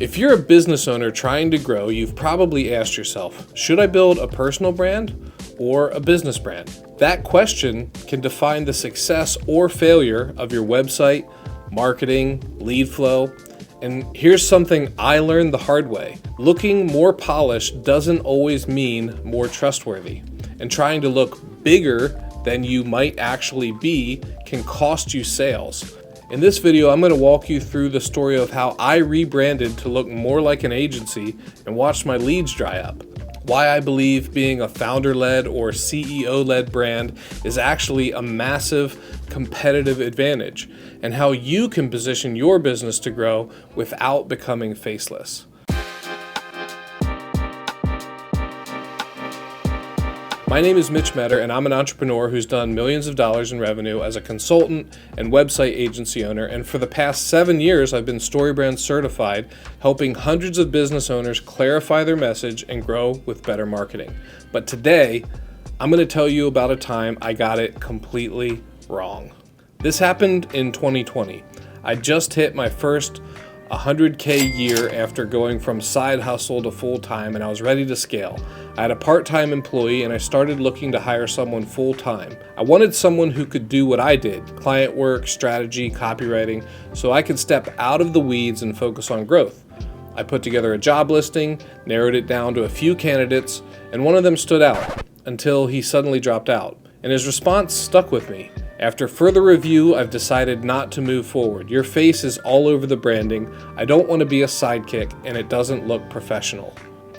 If you're a business owner trying to grow, you've probably asked yourself, should I build a personal brand or a business brand? That question can define the success or failure of your website, marketing, lead flow. And here's something I learned the hard way. Looking more polished doesn't always mean more trustworthy. And trying to look bigger than you might actually be can cost you sales. In this video, I'm going to walk you through the story of how I rebranded to look more like an agency and watched my leads dry up. Why I believe being a founder-led or CEO-led brand is actually a massive competitive advantage, and how you can position your business to grow without becoming faceless. My name is Mitch Metter, and I'm an entrepreneur who's done millions of dollars in revenue as a consultant and website agency owner. And for the past 7 years, I've been StoryBrand certified, helping hundreds of business owners clarify their message and grow with better marketing. But today, I'm going to tell you about a time I got it completely wrong. This happened in 2020. I just hit my first 100K year after going from side hustle to full-time, and I was ready to scale. I had a part-time employee and I started looking to hire someone full-time. I wanted someone who could do what I did, client work, strategy, copywriting, so I could step out of the weeds and focus on growth. I put together a job listing, narrowed it down to a few candidates, and one of them stood out until he suddenly dropped out. And his response stuck with me. After further review, I've decided not to move forward. Your face is all over the branding. I don't want to be a sidekick, and it doesn't look professional.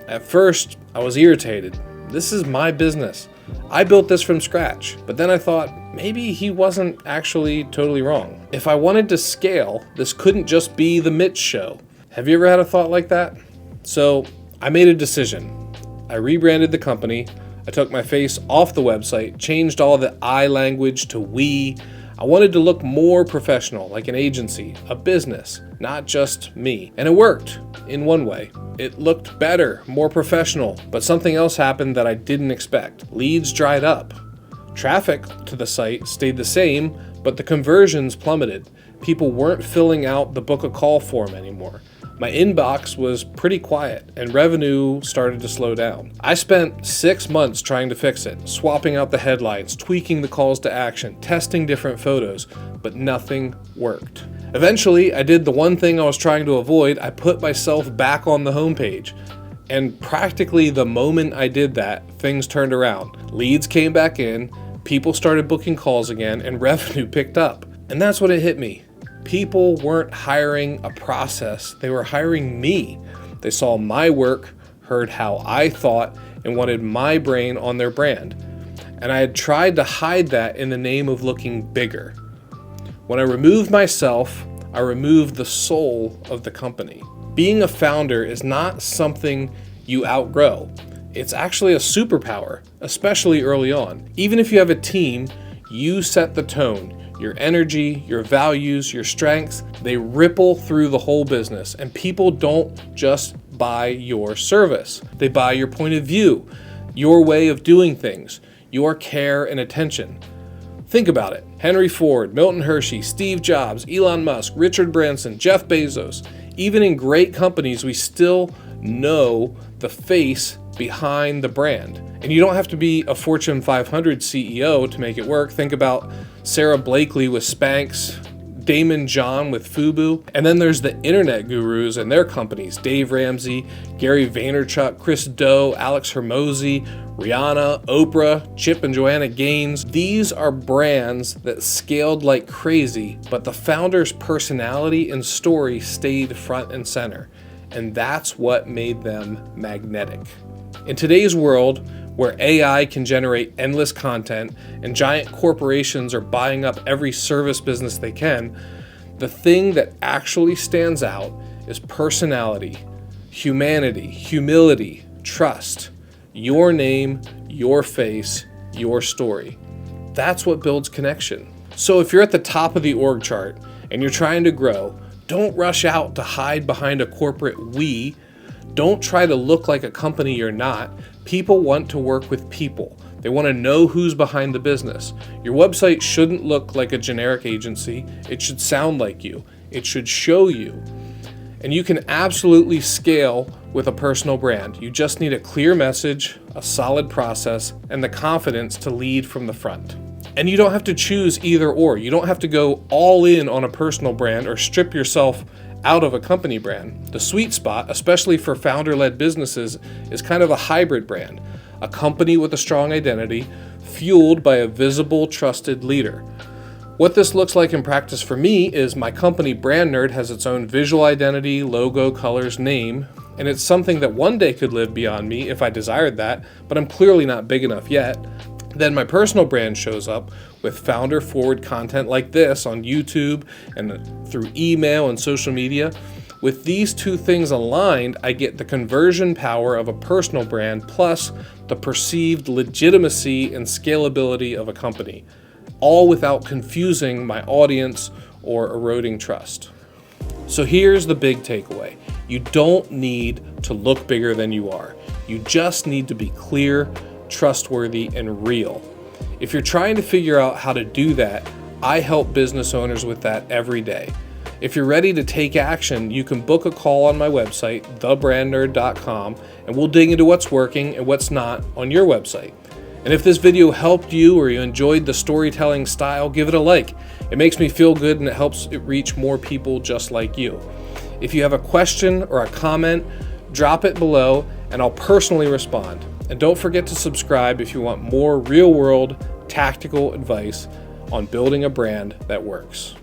At first, I was irritated. This is my business. I built this from scratch. But then I thought, maybe he wasn't actually totally wrong. If I wanted to scale, this couldn't just be the Mitch show. Have you ever had a thought like that? So I made a decision. I rebranded the company. I took my face off the website, changed all the I language to we. I wanted to look more professional, like an agency, a business, not just me. And it worked in one way. It looked better, more professional, but something else happened that I didn't expect. Leads dried up. Traffic to the site stayed the same, but the conversions plummeted. People weren't filling out the book a call form anymore. My inbox was pretty quiet and revenue started to slow down. I spent 6 months trying to fix it, swapping out the headlines, tweaking the calls to action, testing different photos, but nothing worked. Eventually, I did the one thing I was trying to avoid. I put myself back on the homepage. And practically the moment I did that, things turned around. Leads came back in, people started booking calls again, and revenue picked up. And that's when it hit me. People weren't hiring a process, they were hiring me. They saw my work, heard how I thought, and wanted my brain on their brand. And I had tried to hide that in the name of looking bigger. When I removed myself, I removed the soul of the company. Being a founder is not something you outgrow. It's actually a superpower, especially early on. Even if you have a team, you set the tone. Your energy, your values, your strengths, they ripple through the whole business. And people don't just buy your service. They buy your point of view, your way of doing things, your care and attention. Think about it. Henry Ford, Milton Hershey, Steve Jobs, Elon Musk, Richard Branson, Jeff Bezos. Even in great companies, we still know the face behind the brand. And you don't have to be a Fortune 500 CEO to make it work. Think about Sarah Blakely with Spanx, Damon John with FUBU, and then there's the internet gurus and their companies, Dave Ramsey, Gary Vaynerchuk, Chris Do, Alex Hormozi, Rihanna, Oprah, Chip and Joanna Gaines. These are brands that scaled like crazy, but the founder's personality and story stayed front and center. And that's what made them magnetic. In today's world, where AI can generate endless content and giant corporations are buying up every service business they can, the thing that actually stands out is personality, humanity, humility, trust, your name, your face, your story. That's what builds connection. So if you're at the top of the org chart and you're trying to grow, don't rush out to hide behind a corporate we. Don't try to look like a company you're not. People want to work with people. They want to know who's behind the business. Your website shouldn't look like a generic agency. It should sound like you. It should show you. And you can absolutely scale with a personal brand. You just need a clear message, a solid process, and the confidence to lead from the front. And you don't have to choose either or. You don't have to go all in on a personal brand or strip yourself out of a company brand. The sweet spot, especially for founder-led businesses, is kind of a hybrid brand, a company with a strong identity, fueled by a visible, trusted leader. What this looks like in practice for me is my company, Brand Nerd, has its own visual identity, logo, colors, name, and it's something that one day could live beyond me if I desired that, but I'm clearly not big enough yet. Then my personal brand shows up with founder-forward content like this on YouTube and through email and social media. With these two things aligned, I get the conversion power of a personal brand plus the perceived legitimacy and scalability of a company, all without confusing my audience or eroding trust. So here's the big takeaway. You don't need to look bigger than you are. You just need to be clear, trustworthy, and real. If you're trying to figure out how to do that, I help business owners with that every day. If you're ready to take action, you can book a call on my website, thebrandnerd.com, and we'll dig into what's working and what's not on your website. And if this video helped you or you enjoyed the storytelling style, give it a like. It makes me feel good and it helps it reach more people just like you. If you have a question or a comment, drop it below and I'll personally respond. And don't forget to subscribe if you want more real-world tactical advice on building a brand that works.